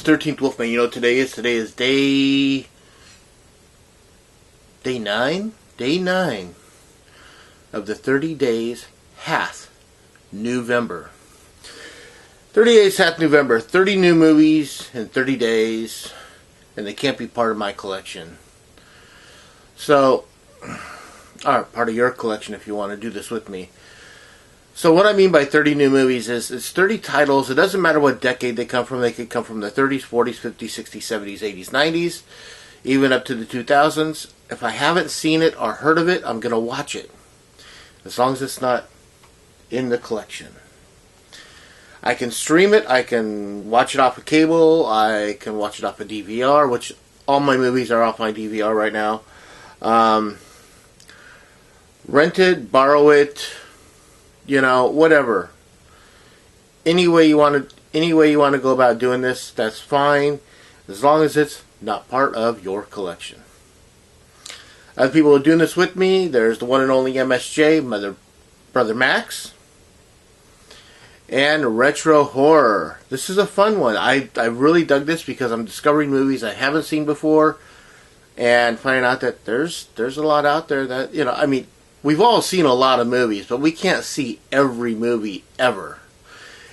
13th Wolfman. You know what today is? Today is day 9? Day 9 of the 30 days hath New-vember. 30 days hath New-vember. 30 new movies in 30 days, and they can't be part of my collection. So, or part of your collection if you want to do this with me. So what I mean by 30 new movies is it's 30 titles. It doesn't matter what decade they come from. They could come from the 30s, 40s, 50s, 60s, 70s, 80s, 90s, even up to the 2000s. If I haven't seen it or heard of it, I'm going to watch it. As long as it's not in the collection. I can stream it. I can watch it off of cable. I can watch it off of DVR, which all my movies are off my DVR right now. Rent it, borrow it, whatever. Any way you want to go about doing this, that's fine, as long as it's not part of your collection. Other people are doing this with me. There's the one and only MSJ, Brother Max, and Retro Horror. This is a fun one. I really dug this because I'm discovering movies I haven't seen before, and finding out that there's a lot out there that we've all seen a lot of movies, but we can't see every movie ever.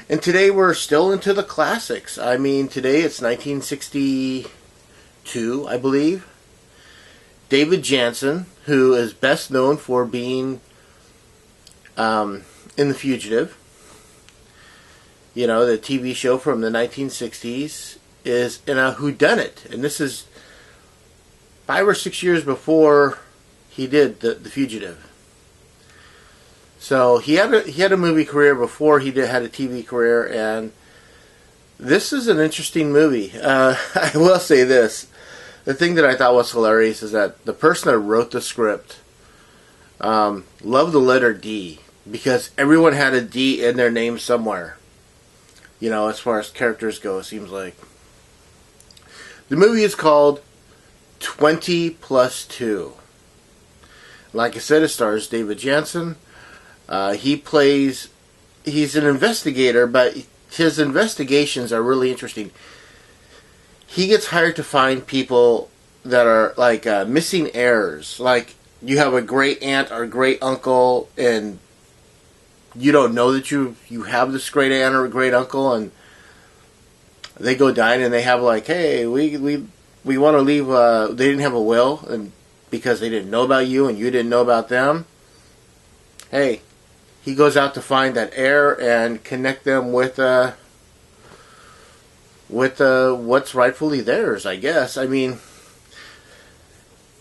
And today we're still into the classics. Today it's 1962, I believe. David Janssen, who is best known for being in The Fugitive, the TV show from the 1960s, is in a whodunit. And this is 5 or 6 years before he did The Fugitive. So he had a movie career before he had a TV career, and this is an interesting movie. I will say this. The thing that I thought was hilarious is that the person that wrote the script loved the letter D, because everyone had a D in their name somewhere. As far as characters go, it seems like. The movie is called 20+2. Like I said, it stars David Janssen. He's an investigator, but his investigations are really interesting. He gets hired to find people that are like missing heirs. Like, you have a great aunt or great uncle, and you don't know that you have this great aunt or great uncle, and they go dine and they have like, hey, we want to leave. They didn't have a will, and because they didn't know about you and you didn't know about them. Hey, he goes out to find that heir and connect them with what's rightfully theirs, I guess. In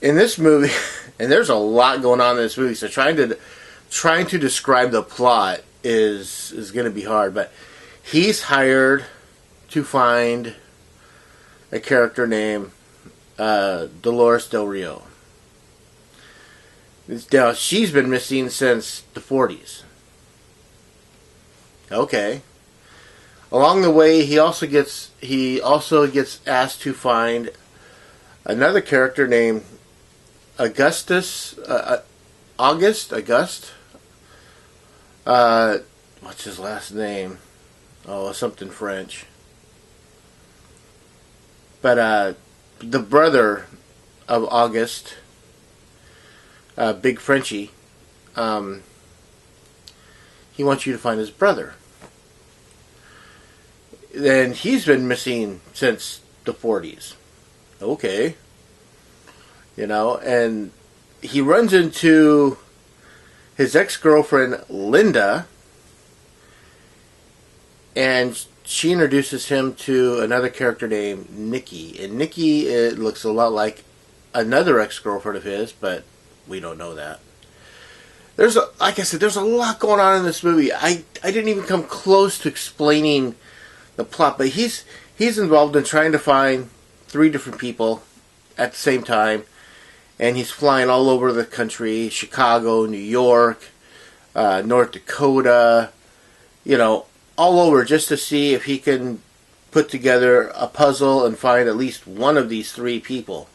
this movie, and there's a lot going on in this movie, so trying to describe the plot is going to be hard. But he's hired to find a character named Dolores Del Rio. Now, she's been missing since the 40s. Okay. Along the way, he also gets asked to find another character named August. What's his last name? Oh, something French. But the brother of August, Big Frenchie, he wants you to find his brother. And he's been missing since the 40s. Okay. And he runs into his ex-girlfriend, Linda, and she introduces him to another character named Nikki. And Nikki, it looks a lot like another ex-girlfriend of his, but we don't know that. Like I said, there's a lot going on in this movie. I didn't even come close to explaining the plot, but he's involved in trying to find 3 different people at the same time, and he's flying all over the country: Chicago, New York, North Dakota, all over, just to see if he can put together a puzzle and find at least one of these 3 people.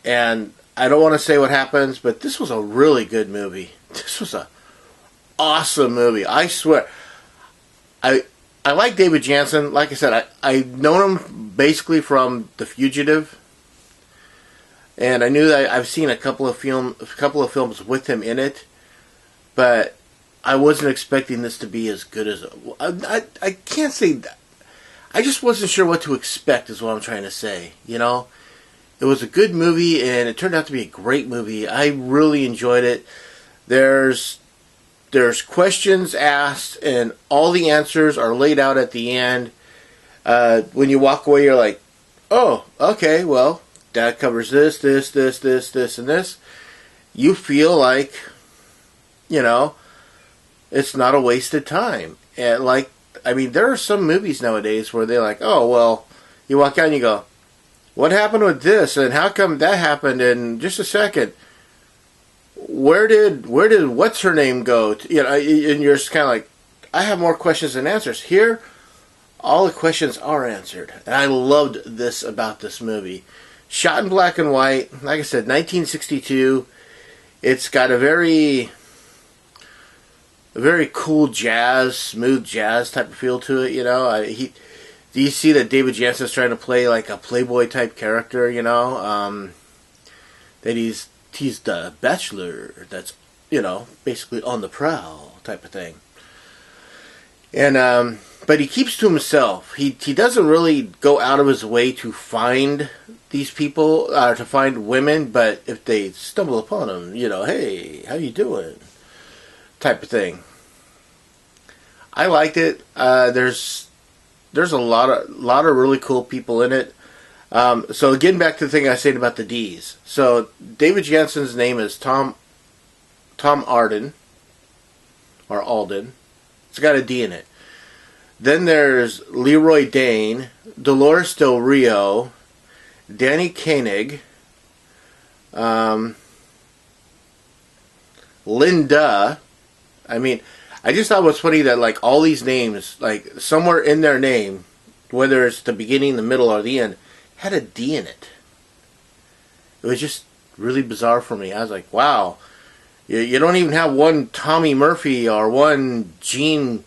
And I don't want to say what happens, but this was a really good movie. This was an awesome movie. I swear. I like David Janssen. Like I said, I've known him basically from The Fugitive, and I knew that I've seen a couple of films with him in it, but I wasn't expecting this to be as good as I can't say that. I just wasn't sure what to expect, is what I'm trying to say. You know, it was a good movie, and it turned out to be a great movie. I really enjoyed it. There's questions asked, and all the answers are laid out at the end. When you walk away, you're like, oh, okay, well, that covers this, and this. You feel like, you know, it's not a wasted time. And there are some movies nowadays where they're like, oh, well, you walk out and you go, what happened with this, and how come that happened in just a second? Where did what's her name go? You know, and you're just kind of like, I have more questions than answers. Here, all the questions are answered, and I loved this about this movie. Shot in black and white, like I said, 1962. It's got a very cool jazz, smooth jazz type of feel to it. You know, do you see that David Jansen's trying to play like a playboy type character? You know, that he's the bachelor that's, you know, basically on the prowl type of thing. And but he keeps to himself. He doesn't really go out of his way to find these people, to find women, but if they stumble upon him, you know, hey, how you doing? Type of thing. I liked it. There's a lot of really cool people in it. So getting back to the thing I said about the D's. So David Jansen's name is Tom Arden, or Alden. It's got a D in it. Then there's Leroy Dane, Dolores Del Rio, Danny Koenig, Linda. I mean, I just thought it was funny that like all these names, like somewhere in their name, whether it's the beginning, the middle, or the end, had a D in it. It was just really bizarre for me. I was like, wow, you don't even have one Tommy Murphy or one Gene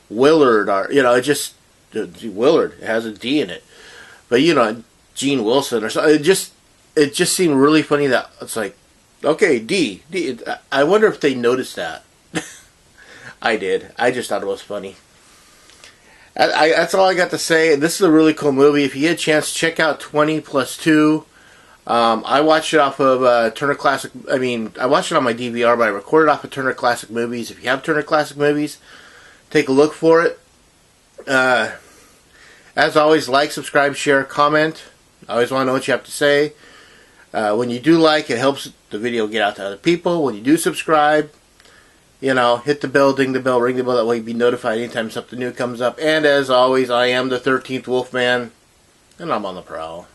Willard, or, you know, it just, Willard has a D in it. But, you know, Gene Wilson or something, it just seemed really funny that it's like, okay, D. I wonder if they noticed that. I did. I just thought it was funny. That's all I got to say. This is a really cool movie. If you get a chance, check out 20+2. I watched it off of Turner Classic. I watched it on my DVR, but I recorded off of Turner Classic Movies. If you have Turner Classic Movies, take a look for it. As always, like, subscribe, share, comment. I always want to know what you have to say. When you do like, it helps the video get out to other people. When you do subscribe, you know, hit the bell, ding the bell, ring the bell. That way you'll be notified anytime something new comes up. And as always, I am the 13th Wolfman, and I'm on the prowl.